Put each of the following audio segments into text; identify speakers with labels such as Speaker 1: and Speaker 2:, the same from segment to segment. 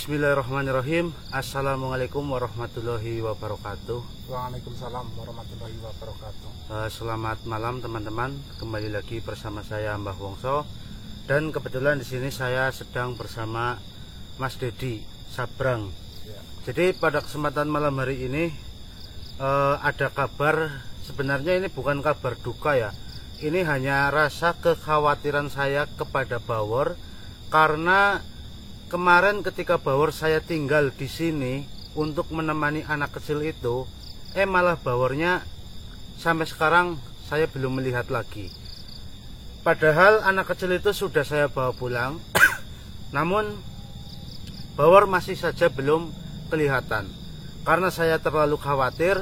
Speaker 1: Bismillahirrahmanirrahim. Assalamualaikum warahmatullahi wabarakatuh.
Speaker 2: Waalaikumsalam warahmatullahi wabarakatuh.
Speaker 1: Selamat malam teman-teman. Kembali lagi bersama saya Mbah Wongso. Dan kebetulan di sini saya sedang bersama Mas Dedi Sabrang.
Speaker 2: Ya.
Speaker 1: Jadi pada kesempatan malam hari ini ada kabar. Sebenarnya ini bukan kabar duka ya. Ini hanya rasa kekhawatiran saya kepada Bawor karena kemarin ketika Bawor saya tinggal di sini untuk menemani anak kecil itu, malah Bawornya sampai sekarang saya belum melihat lagi. Padahal anak kecil itu sudah saya bawa pulang, namun Bawor masih saja belum kelihatan. Karena saya terlalu khawatir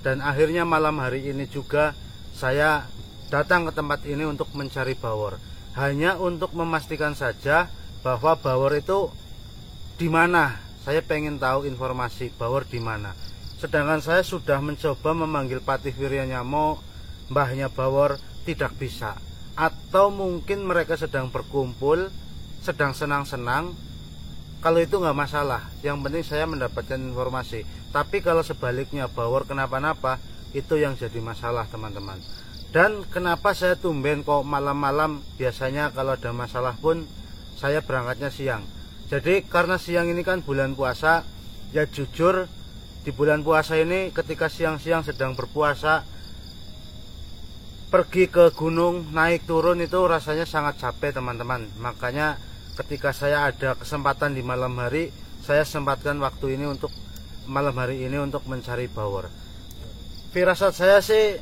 Speaker 1: dan akhirnya malam hari ini juga saya datang ke tempat ini untuk mencari Bawor, hanya untuk memastikan saja bahwa Bawor itu di mana. Saya pengen tahu informasi Bawor di mana. Sedangkan saya sudah mencoba memanggil Patih Wiryanyamo, mbahnya Bawor, tidak bisa. Atau mungkin mereka sedang berkumpul, sedang senang-senang. Kalau itu nggak masalah, yang penting saya mendapatkan informasi. Tapi kalau sebaliknya Bawor kenapa-napa, itu yang jadi masalah teman-teman. Dan kenapa saya tumben kok malam-malam, biasanya kalau ada masalah pun saya berangkatnya siang. Jadi karena siang ini kan bulan puasa, ya jujur di bulan puasa ini ketika siang-siang sedang berpuasa, pergi ke gunung naik turun itu rasanya sangat capek teman-teman. Makanya ketika saya ada kesempatan di malam hari, saya sempatkan waktu ini untuk malam hari ini untuk mencari Bawor. Firasat saya sih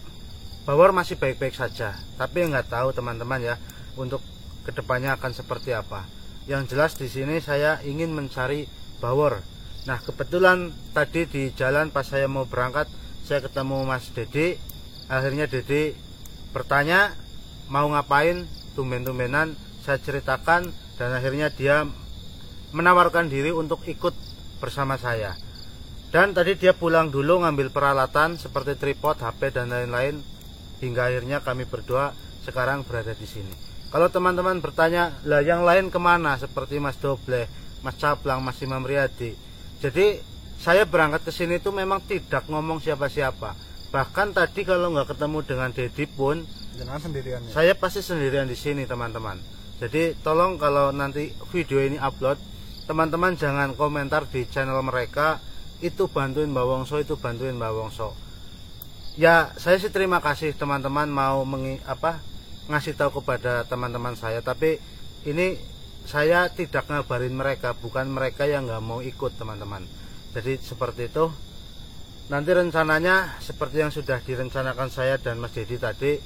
Speaker 1: Bawor masih baik-baik saja, tapi nggak tahu teman-teman ya untuk kedepannya akan seperti apa. Yang jelas di sini saya ingin mencari Bawor. Nah kebetulan tadi di jalan pas saya mau berangkat, saya ketemu Mas Dedi. Akhirnya Dedi bertanya mau ngapain, tumben-tumbenan saya ceritakan, dan akhirnya dia menawarkan diri untuk ikut bersama saya. Dan tadi dia pulang dulu ngambil peralatan seperti tripod, HP dan lain-lain, hingga akhirnya kami berdua sekarang berada di sini. Kalau teman-teman bertanya, lah yang lain kemana? Seperti Mas Doble, Mas Caplang, Mas Imam Riyadi. Jadi saya berangkat ke sini itu memang tidak ngomong siapa-siapa. Bahkan tadi kalau nggak ketemu dengan Dedi pun,
Speaker 2: sendirian ya?
Speaker 1: Saya pasti sendirian di sini teman-teman. Jadi tolong kalau nanti video ini upload, teman-teman jangan komentar di channel mereka, itu bantuin Mbah Wongso, itu bantuin Mbah Wongso. Ya saya sih terima kasih teman-teman mau ngasih tahu kepada teman-teman saya, tapi ini saya tidak ngabarin mereka, bukan mereka yang nggak mau ikut teman-teman. Jadi seperti itu. Nanti rencananya seperti yang sudah direncanakan saya dan Mas Dedi tadi,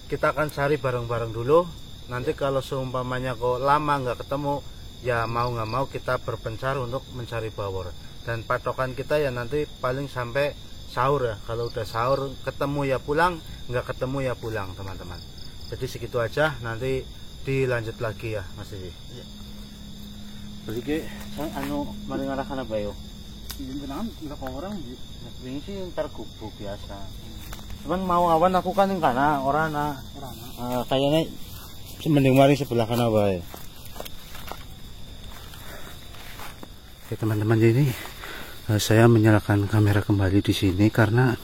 Speaker 1: kita akan cari bareng-bareng dulu. Nanti kalau seumpamanya kok lama nggak ketemu, ya mau nggak mau kita berpencar untuk mencari Bawor. Dan patokan kita ya nanti paling sampai sahur ya. Kalau udah sahur ketemu ya pulang, nggak ketemu ya pulang teman-teman. Jadi segitu aja, nanti dilanjut lagi ya Mas Dedi.
Speaker 2: Iya.
Speaker 1: Beli mari ngarahkan apa yo?
Speaker 2: Ini kenapa berapa orang?
Speaker 1: Ini sih ntar gubuk biasa. Cuman mau awan aku kan yang kana orang kayaknya mending mari sebelah kana bae. Oke teman-teman, jadi saya menyalakan kamera kembali di sini karena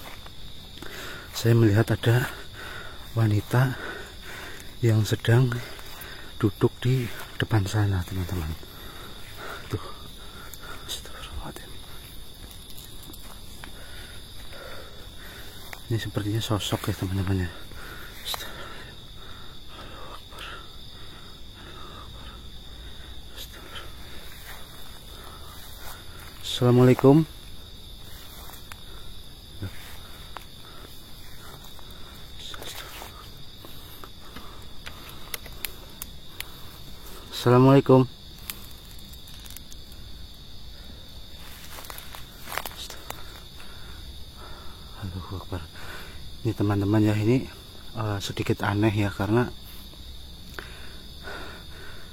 Speaker 1: saya melihat ada wanita yang sedang duduk di depan sana teman-teman. Tuh, astagfirullahaladzim. Ini sepertinya sosok ya teman-teman ya. Assalamualaikum. Assalamualaikum. Allahu Akbar. Ini teman-teman ya, ini sedikit aneh ya karena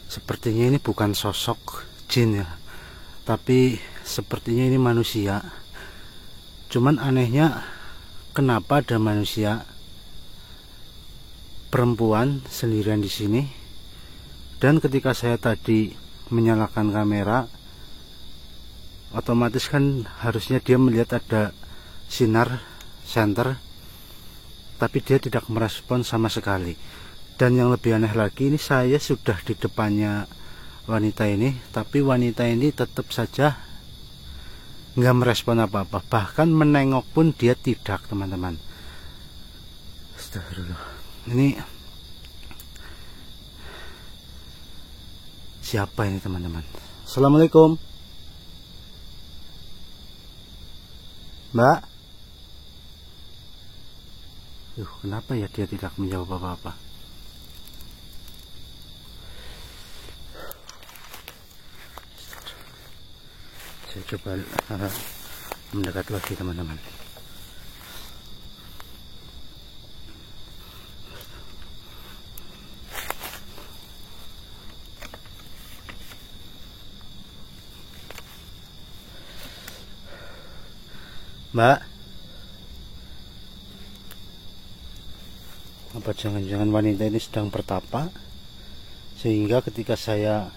Speaker 1: sepertinya ini bukan sosok jin ya, tapi sepertinya ini manusia. Cuman anehnya kenapa ada manusia perempuan sendirian di sini. Dan ketika saya tadi menyalakan kamera, otomatis kan harusnya dia melihat ada sinar senter, tapi dia tidak merespon sama sekali. Dan yang lebih aneh lagi, ini saya sudah di depannya wanita ini, tapi wanita ini tetap saja nggak merespon apa-apa, bahkan menengok pun dia tidak, teman-teman. Astagfirullah. Ini siapa ini, teman-teman? Assalamualaikum, Mbak. Kenapa ya dia tidak menjawab apa-apa? Saya coba mendekat lagi, teman-teman. Mbak, apa jangan-jangan wanita ini sedang bertapa, sehingga ketika saya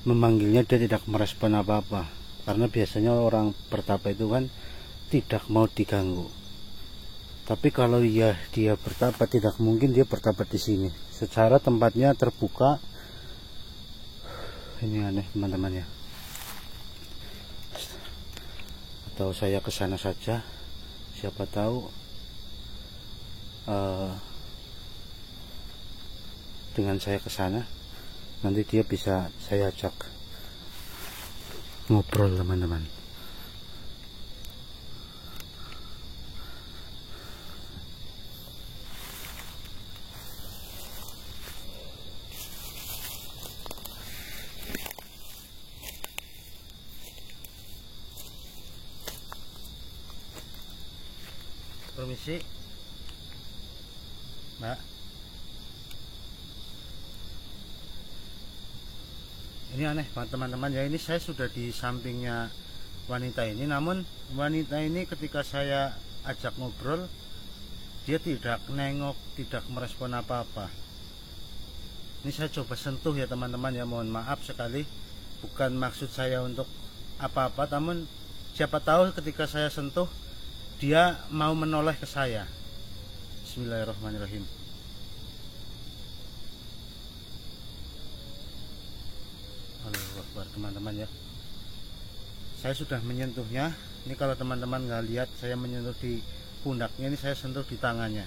Speaker 1: memanggilnya dia tidak merespon apa-apa? Karena biasanya orang bertapa itu kan tidak mau diganggu. Tapi kalau dia bertapa, tidak mungkin dia bertapa di sini. Secara tempatnya terbuka. Ini aneh, teman-teman ya. Atau saya ke sana saja, siapa tahu dengan saya ke sana nanti dia bisa saya ajak ngobrol, teman-teman. Permisi, Mbak. Ini aneh, teman-teman ya. Ini saya sudah di sampingnya wanita ini, namun wanita ini ketika saya ajak ngobrol, dia tidak nengok, tidak merespon apa-apa. Ini saya coba sentuh ya, teman-teman ya. Mohon maaf sekali, bukan maksud saya untuk apa-apa, namun siapa tahu ketika saya sentuh dia mau menoleh ke saya. Bismillahirrahmanirrahim. Allahu Akbar, teman-teman ya. Saya sudah menyentuhnya. Ini kalau teman-teman nggak lihat, saya menyentuh di pundaknya, ini saya sentuh di tangannya.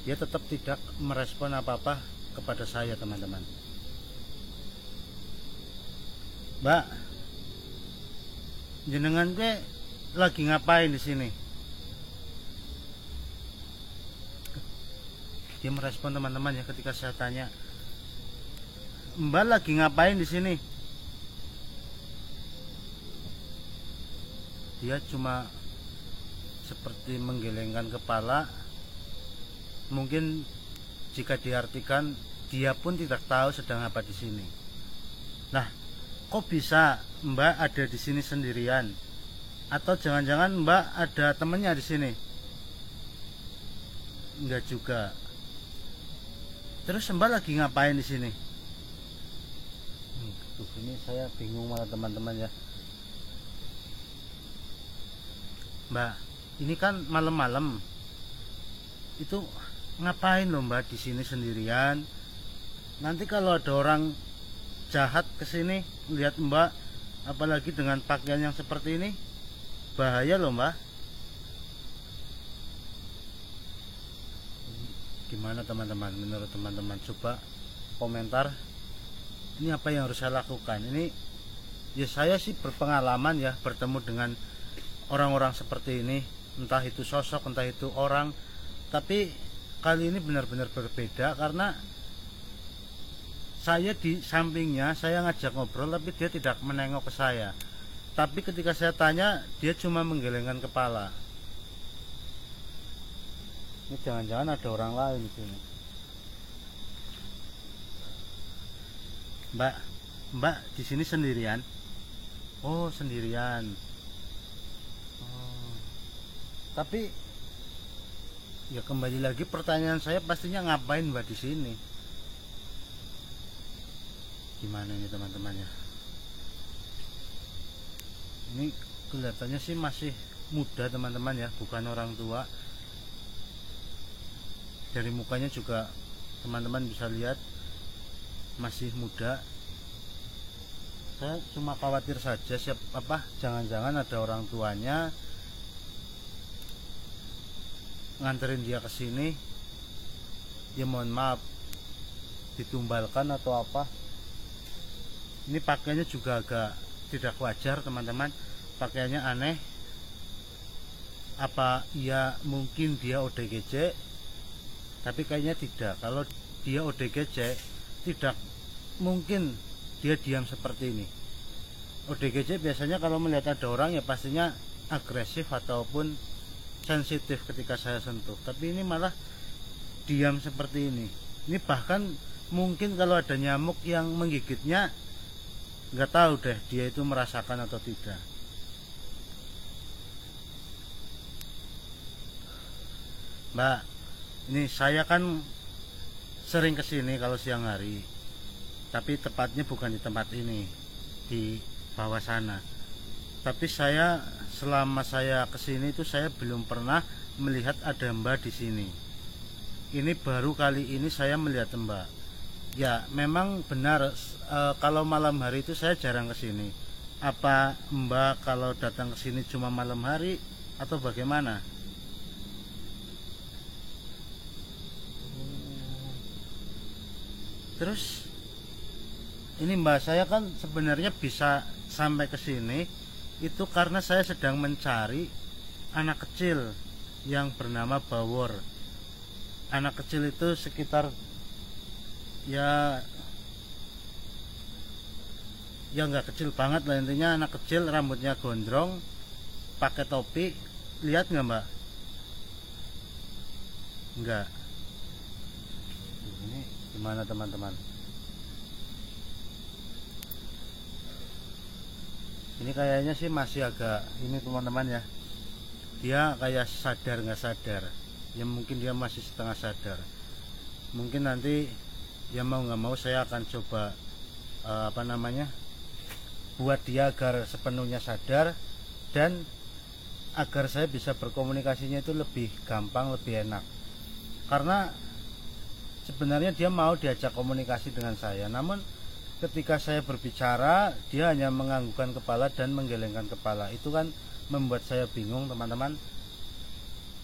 Speaker 1: Dia tetap tidak merespon apa-apa kepada saya, teman-teman. Mbak, jenengan gue lagi ngapain di sini? Dia merespon, teman-teman ya, ketika saya tanya, Mbak lagi ngapain di sini? Dia cuma seperti menggelengkan kepala. Mungkin jika diartikan, dia pun tidak tahu sedang apa di sini. Nah, kok bisa Mbak ada di sini sendirian? Atau jangan-jangan Mbak ada temannya di sini? Enggak juga. Terus Mbak lagi ngapain di sini? Ini saya bingung malah, teman-teman ya. Mbak, ini kan malam-malam. Itu ngapain loh Mbak di sini sendirian? Nanti kalau ada orang jahat ke sini lihat Mbak, apalagi dengan pakaian yang seperti ini, bahaya loh Mbak. Gimana teman-teman? Menurut teman-teman, coba komentar. Ini apa yang harus saya lakukan? Ini ya, saya sih berpengalaman ya, bertemu dengan orang-orang seperti ini, entah itu sosok, entah itu orang. Tapi kali ini benar-benar berbeda, karena saya di sampingnya, saya ngajak ngobrol, tapi dia tidak menengok ke saya. Tapi ketika saya tanya, dia cuma menggelengkan kepala. Ini jangan-jangan ada orang lain di sini. Mbak di sini sendirian? Oh, sendirian. Oh. Tapi ya kembali lagi pertanyaan saya, pastinya ngapain Mbak di sini? Gimana ini teman-teman ya? Ini kelihatannya sih masih muda teman-teman ya, bukan orang tua. Dari mukanya juga teman-teman bisa lihat masih muda. Saya cuma khawatir saja jangan-jangan ada orang tuanya nganterin dia ke sini. Ya mohon maaf, ditumbalkan atau apa. Ini pakaiannya juga agak tidak wajar teman-teman, pakaiannya aneh. Apa ya mungkin dia ODGJ? Tapi kayaknya tidak. Kalau dia ODGJ, tidak mungkin dia diam seperti ini. ODGJ biasanya kalau melihat ada orang ya pastinya agresif ataupun sensitif ketika saya sentuh. Tapi ini malah diam seperti ini. Ini bahkan mungkin kalau ada nyamuk yang menggigitnya, nggak tahu deh dia itu merasakan atau tidak. Mbak, ini saya kan sering kesini kalau siang hari, tapi tepatnya bukan di tempat ini, di bawah sana. Tapi saya selama saya kesini itu saya belum pernah melihat ada Mbak di sini. Ini baru kali ini saya melihat Mbak. Ya memang benar, kalau malam hari itu saya jarang kesini. Apa Mbak kalau datang ke sini cuma malam hari atau bagaimana? Terus ini Mbak, saya kan sebenarnya bisa sampai ke sini itu karena saya sedang mencari anak kecil yang bernama Bawor. Anak kecil itu sekitar ya nggak kecil banget lah, intinya anak kecil, rambutnya gondrong, pakai topi. Lihat nggak Mbak? Enggak. Ini gimana teman-teman? Ini kayaknya sih masih agak ini teman-teman ya. Dia kayak sadar nggak sadar. Ya mungkin dia masih setengah sadar. Mungkin nanti ya mau nggak mau saya akan coba buat dia agar sepenuhnya sadar, dan agar saya bisa berkomunikasinya itu lebih gampang, lebih enak. Karena sebenarnya dia mau diajak komunikasi dengan saya, namun ketika saya berbicara dia hanya menganggukkan kepala dan menggelengkan kepala. Itu kan membuat saya bingung teman-teman.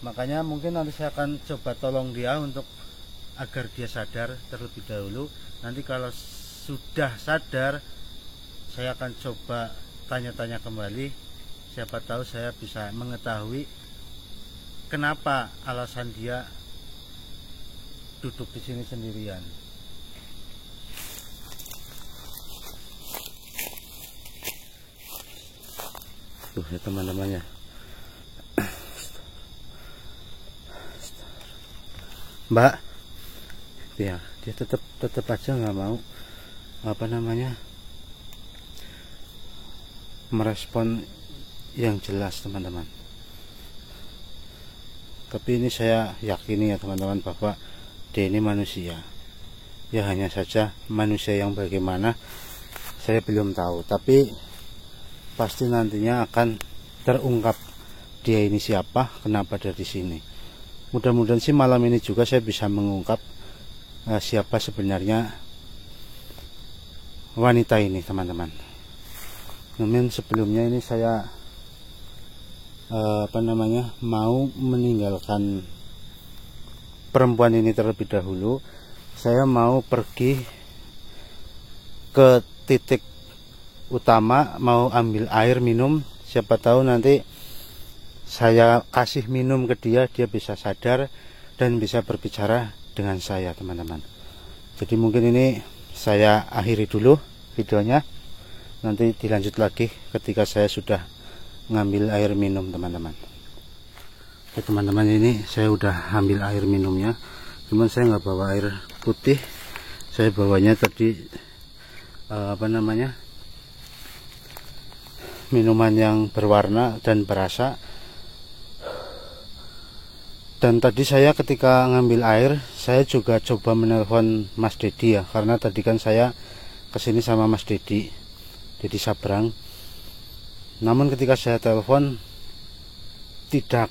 Speaker 1: Makanya mungkin nanti saya akan coba tolong dia untuk agar dia sadar terlebih dahulu. Nanti kalau sudah sadar saya akan coba tanya-tanya kembali. Siapa tahu saya bisa mengetahui kenapa alasan dia duduk di sini sendirian. Tuh ya teman-teman ya. Mbak, ya dia tetap aja nggak mau merespon yang jelas teman-teman. Tapi ini saya yakini ya teman-teman bahwa dia ini manusia. Ya hanya saja manusia yang bagaimana saya belum tahu, tapi pasti nantinya akan terungkap dia ini siapa, kenapa ada di sini. Mudah-mudahan sih malam ini juga saya bisa mengungkap siapa sebenarnya wanita ini teman-teman. Namun sebelumnya ini saya mau meninggalkan perempuan ini terlebih dahulu. Saya mau pergi ke titik utama, mau ambil air minum. Siapa tahu nanti saya kasih minum ke dia, dia bisa sadar dan bisa berbicara dengan saya teman-teman. Jadi mungkin ini saya akhiri dulu videonya. Nanti dilanjut lagi ketika saya sudah ngambil air minum teman-teman. Oke teman-teman, ini saya udah ambil air minumnya. Cuman saya nggak bawa air putih, saya bawanya tadi minuman yang berwarna dan berasa. Dan tadi saya ketika ngambil air, saya juga coba menelpon Mas Dedi ya, karena tadi kan saya kesini sama Mas Dedi Sabrang. Namun ketika saya telepon tidak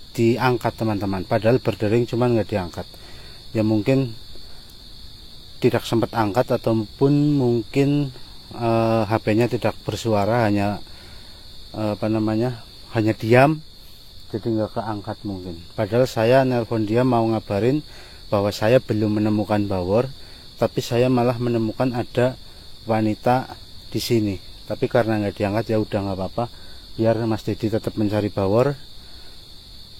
Speaker 1: diangkat teman-teman, padahal berdering cuman nggak diangkat. Ya mungkin tidak sempat angkat ataupun mungkin HP-nya tidak bersuara, hanya hanya diam, jadi nggak keangkat mungkin. Padahal saya nelpon dia mau ngabarin bahwa saya belum menemukan bawor, tapi saya malah menemukan ada wanita di sini. Tapi karena nggak diangkat, ya udah nggak apa-apa, biar Mas Dedi tetap mencari bawor.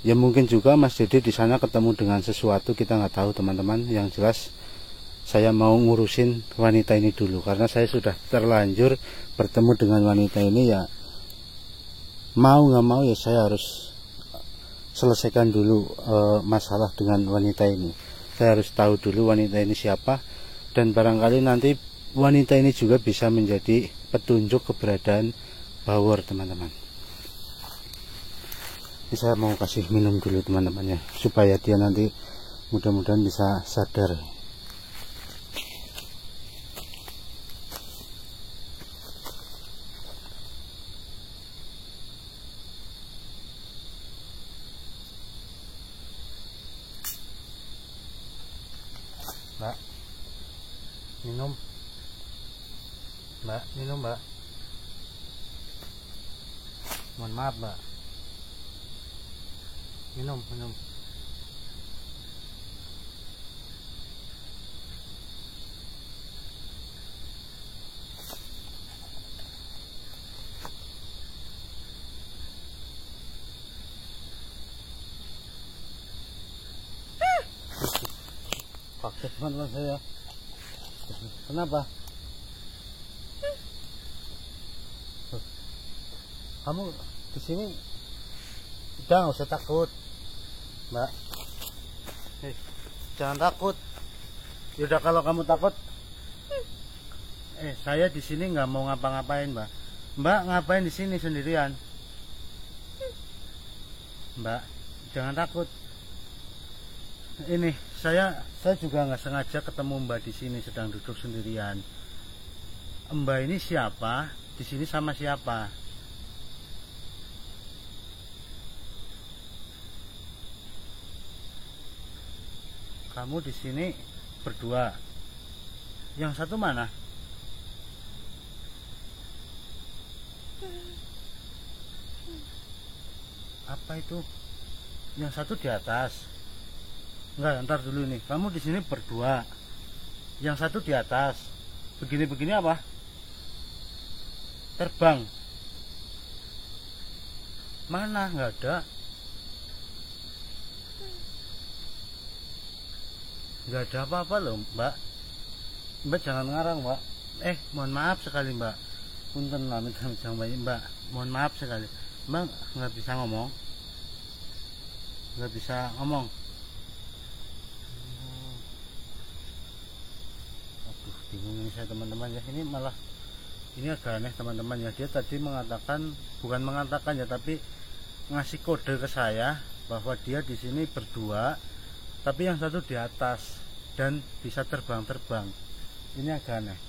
Speaker 1: Ya mungkin juga Mas Dedi di sana ketemu dengan sesuatu, kita nggak tahu teman-teman. Yang jelas saya mau ngurusin wanita ini dulu, karena saya sudah terlanjur bertemu dengan wanita ini. Ya mau nggak mau ya saya harus selesaikan dulu masalah dengan wanita ini. Saya harus tahu dulu wanita ini siapa, dan barangkali nanti wanita ini juga bisa menjadi petunjuk keberadaan bawor teman-teman. Ini saya mau kasih minum dulu teman-teman ya, supaya dia nanti mudah-mudahan bisa sadar. Mbak, minum. Mbak, minum Mbak. Mohon maaf Mbak. Minum. Kaget teman-teman saya. Kenapa? Kamu di sini udah nggak usah takut, Mbak. Jangan takut. Yaudah kalau kamu takut, saya di sini nggak mau ngapa-ngapain, Mbak. Mbak ngapain di sini sendirian? Mbak, jangan takut. Ini saya juga nggak sengaja ketemu Mbak di sini sedang duduk sendirian. Mbak ini siapa? Di sini sama siapa? Kamu di sini berdua. Yang satu mana? Apa itu? Yang satu di atas. Enggak, ntar dulu nih. Kamu di sini berdua. Yang satu di atas. Begini-begini apa? Terbang. Mana? Enggak ada. Enggak ada apa-apa loh, Mbak. Mbak jangan ngarang, Mbak. Mohon maaf sekali, Mbak. Punten lah, Mbak. Mohon maaf sekali. Mbak nggak bisa ngomong. Nggak bisa ngomong. Aduh, bingung ini saya teman-teman ya. Ini malah ini agak aneh teman-teman ya. Dia tadi mengatakan, bukan mengatakan ya, tapi ngasih kode ke saya bahwa dia di sini berdua, tapi yang satu di atas dan bisa terbang-terbang. Ini agak aneh.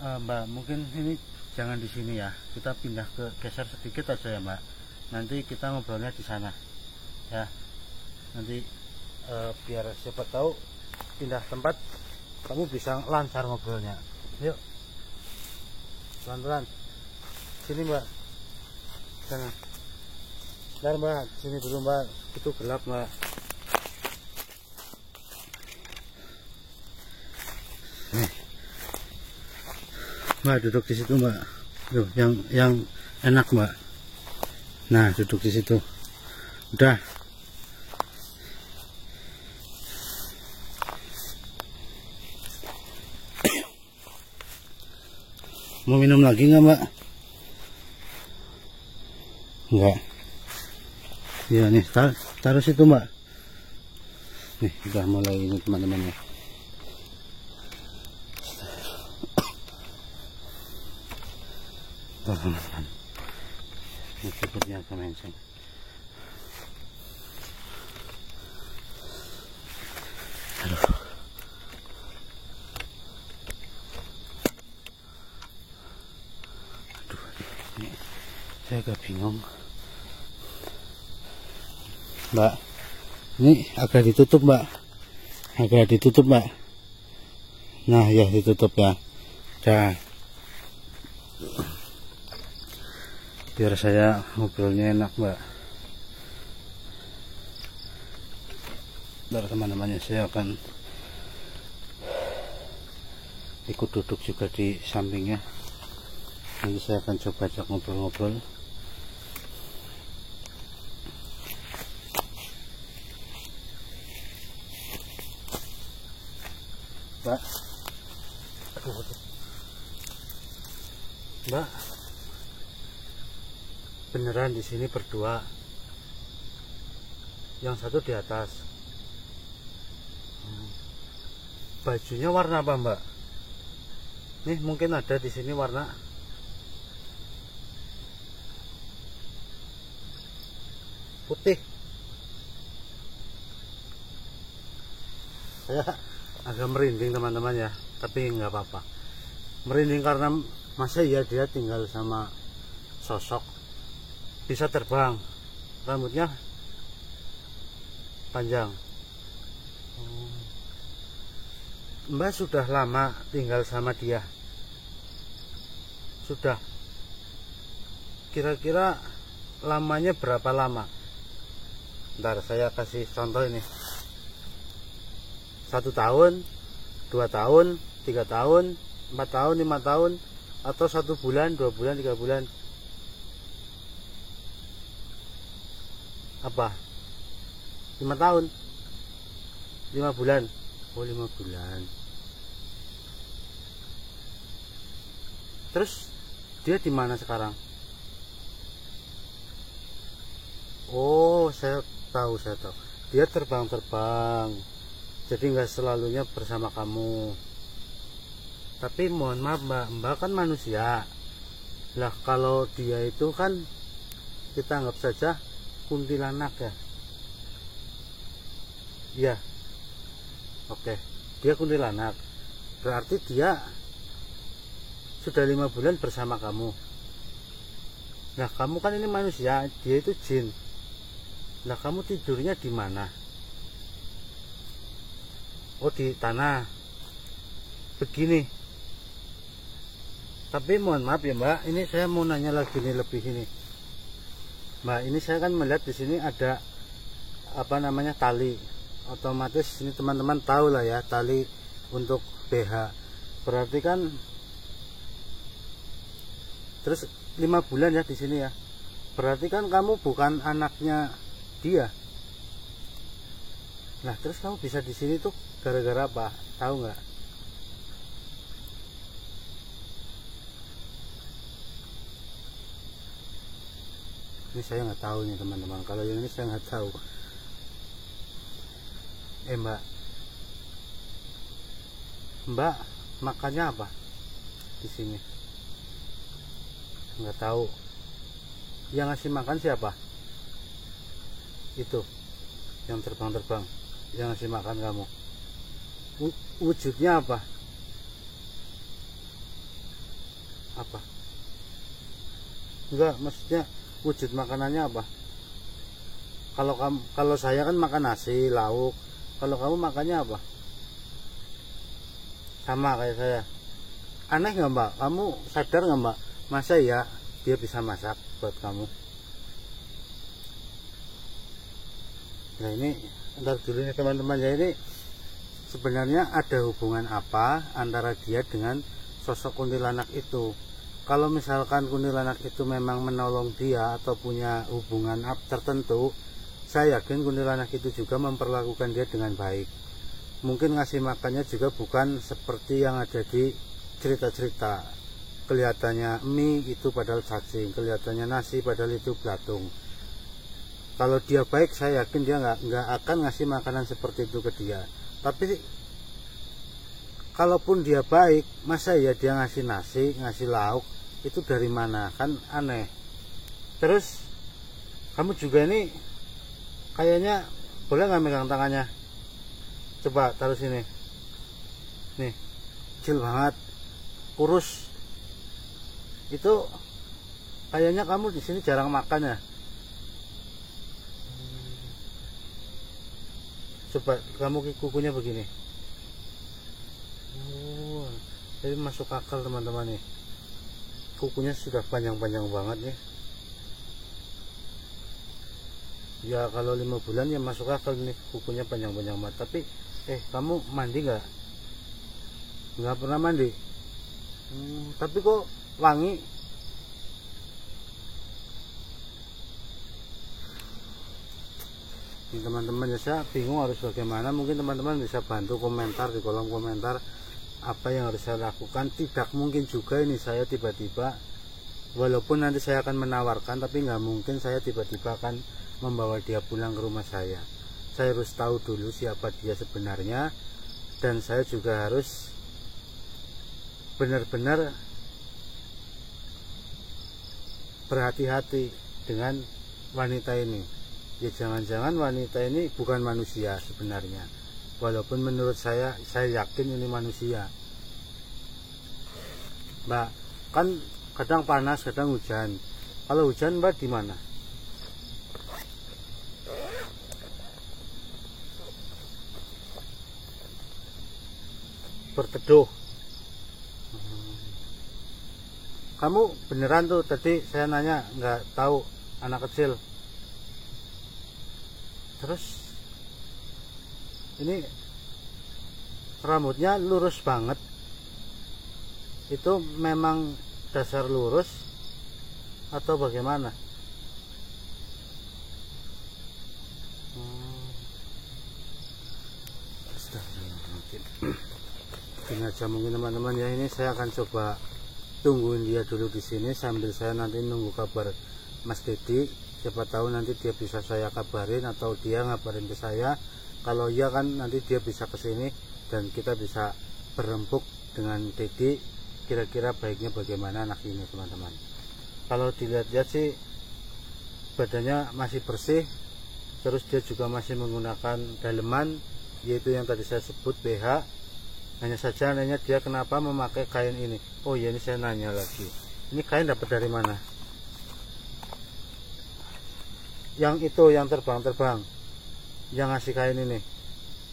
Speaker 1: Mbak, mungkin ini jangan di sini ya. Kita pindah ke geser sedikit aja ya, Mbak. Nanti kita ngobrolnya di sana. Ya. Nanti biar siapa tahu pindah tempat kamu bisa lancar ngobrolnya. Yuk. Pelan-pelan. Sini, Mbak. Sana. Bentar, Mbak. Sini dulu, Mbak. Itu gelap, Mbak. Mbak duduk di situ, Mbak. Tuh, yang enak, Mbak. Nah, duduk di situ. Udah. Mau minum lagi nggak, Mbak? Enggak. Iya nih, taruh situ, Mbak. Nih, udah mulai ini teman-teman ya. Teman-teman, ini sepertinya agak menceng. Aduh. Saya agak bingung. Mbak, ini agak ditutup Mbak, agak ditutup Mbak. Nah ya, ditutup ya. Dah, biar saya ngobrolnya enak Mbak. Biar teman-temannya saya akan ikut duduk juga di sampingnya. Nanti saya akan coba ajak ngobrol-ngobrol. Mbak, Mbak, beneran di sini berdua. Yang satu di atas. Bajunya warna apa Mbak? Nih mungkin ada di sini warna putih. Saya agak merinding teman-teman ya, tapi nggak apa-apa. Merinding karena masa ya dia tinggal sama sosok bisa terbang, rambutnya panjang. Mbak sudah lama tinggal sama dia? Sudah. Kira-kira lamanya berapa lama? Ntar saya kasih contoh ini. 1 tahun, 2 tahun, 3 tahun, 4 tahun, 5 tahun, atau 1 bulan, 2 bulan, 3 bulan. Apa? 5 tahun, 5 bulan. Oh, 5 bulan. Terus dia di mana sekarang? Oh, saya tahu. Dia terbang-terbang. Jadi nggak selalunya bersama kamu. Tapi mohon maaf Mbak kan manusia. Lah kalau dia itu kan kita anggap saja kuntilanak ya. Iya. Oke, dia kuntilanak. Berarti dia sudah 5 bulan bersama kamu. Nah kamu kan ini manusia, dia itu jin. Nah kamu tidurnya di mana? Oh, di tanah. Begini. Tapi mohon maaf ya Mbak, ini saya mau nanya lagi nih lebih ini. Mbak, ini saya kan melihat di sini ada apa namanya tali. Otomatis ini teman-teman tahu lah ya, tali untuk BH. Berarti kan terus 5 bulan ya di sini ya. Berarti kan kamu bukan anaknya dia. Nah, terus kamu bisa di sini tuh gara-gara apa? Tahu nggak? Ini saya nggak tahu nih teman-teman. Kalau yang ini saya nggak tahu. Mbak makannya apa di sini? Nggak tahu. Yang ngasih makan siapa? Itu yang terbang-terbang, yang ngasih makan kamu. Wujudnya apa? Apa? Enggak, maksudnya wujud makanannya apa? Kalau saya kan makan nasi, lauk. Kalau kamu makannya apa? Sama kayak saya. Aneh nggak Mbak? Kamu sadar nggak Mbak? Masa ya dia bisa masak buat kamu? Nah ini, ntar dulu nih teman-teman ya, ini sebenarnya ada hubungan apa antara dia dengan sosok kuntilanak itu? Kalau misalkan kuntilanak itu memang menolong dia atau punya hubungan tertentu, saya yakin kuntilanak itu juga memperlakukan dia dengan baik. Mungkin ngasih makannya juga bukan seperti yang ada di cerita-cerita. Kelihatannya mie itu padahal cacing, kelihatannya nasi padahal itu belatung. Kalau dia baik, saya yakin dia nggak akan ngasih makanan seperti itu ke dia. Tapi kalaupun dia baik, masa ya dia ngasih nasi, ngasih lauk, itu dari mana? Kan aneh. Terus kamu juga ini kayaknya boleh nggak megang tangannya? Coba taruh sini. Nih, kecil banget, kurus. Itu Kayaknya kamu di sini jarang makan ya. Coba kamu kukunya begini. Oh, jadi masuk akal teman-teman nih. Kukunya sudah panjang-panjang banget nih. Ya kalau 5 bulan ya masuk akal nih, kukunya panjang-panjang banget. Tapi kamu mandi nggak? Nggak pernah mandi. Tapi kok wangi. Teman-teman ya, saya bingung harus bagaimana. Mungkin teman-teman bisa bantu komentar di kolom komentar apa yang harus saya lakukan. Tidak mungkin juga ini saya tiba-tiba, walaupun nanti saya akan menawarkan, tapi nggak mungkin saya tiba-tiba akan membawa dia pulang ke rumah saya. Saya harus tahu dulu siapa dia sebenarnya, dan saya juga harus benar-benar berhati-hati dengan wanita ini. Ya jangan-jangan wanita ini bukan manusia sebenarnya, walaupun menurut saya yakin ini manusia. Mbak, kan kadang panas kadang hujan. Kalau hujan Mbak di mana? Berteduh. Kamu beneran tuh tadi saya nanya nggak tahu anak kecil. Terus ini rambutnya lurus banget. Itu memang dasar lurus atau bagaimana? Ini aja mungkin teman-teman ya, ini saya akan coba tungguin dia dulu di sini sambil saya nanti nunggu kabar Mas Dedi. Siapa tahu nanti dia bisa saya kabarin atau dia ngabarin ke saya. Kalau iya kan nanti dia bisa ke sini dan kita bisa berembuk dengan Dedi. Kira-kira baiknya bagaimana anak ini teman-teman. Kalau dilihat-lihat sih badannya masih bersih, terus dia juga masih menggunakan daleman, yaitu yang tadi saya sebut BH. Hanya saja nanya dia kenapa memakai kain ini. Oh ya, ini saya nanya lagi, ini kain dapat dari mana? Yang itu yang terbang-terbang yang ngasih kain ini,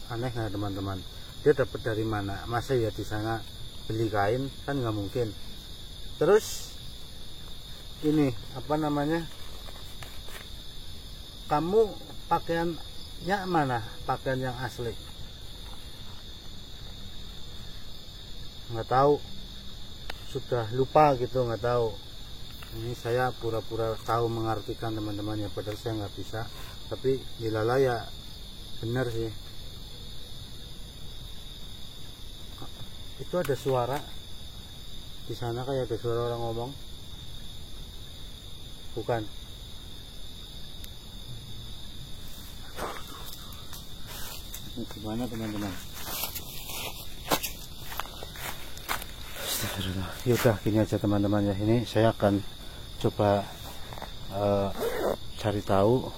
Speaker 1: aneh nggak teman-teman? Dia dapat dari mana? Masa ya di sana beli kain? Kan nggak mungkin. Terus ini apa namanya, kamu pakaiannya mana? Pakaian yang asli? Nggak tahu, sudah lupa gitu, nggak tahu. Ini saya pura-pura tahu mengartikan teman-teman ya, padahal saya nggak bisa. Tapi dilala ya benar sih. Itu ada suara di sana, kayak ada suara orang ngomong. Bukan. Ini gimana teman-teman? Yaudah gini aja teman-teman ya, ini saya akan coba cari tahu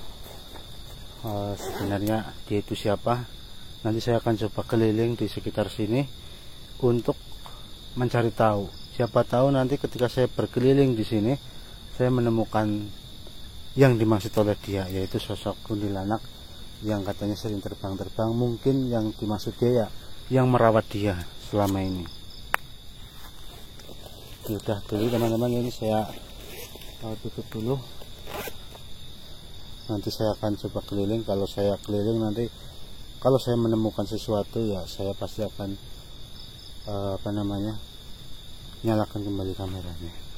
Speaker 1: sebenarnya dia itu siapa. Nanti saya akan coba keliling di sekitar sini untuk mencari tahu. Siapa tahu nanti ketika saya berkeliling di sini saya menemukan yang dimaksud oleh dia, yaitu sosok kuntilanak yang katanya sering terbang-terbang. Mungkin yang dimaksud dia ya yang merawat dia selama ini. Sudah dulu teman-teman, ini saya tutup dulu. Nanti saya akan coba keliling. Kalau saya keliling nanti, kalau saya menemukan sesuatu ya saya pasti akan nyalakan kembali kameranya.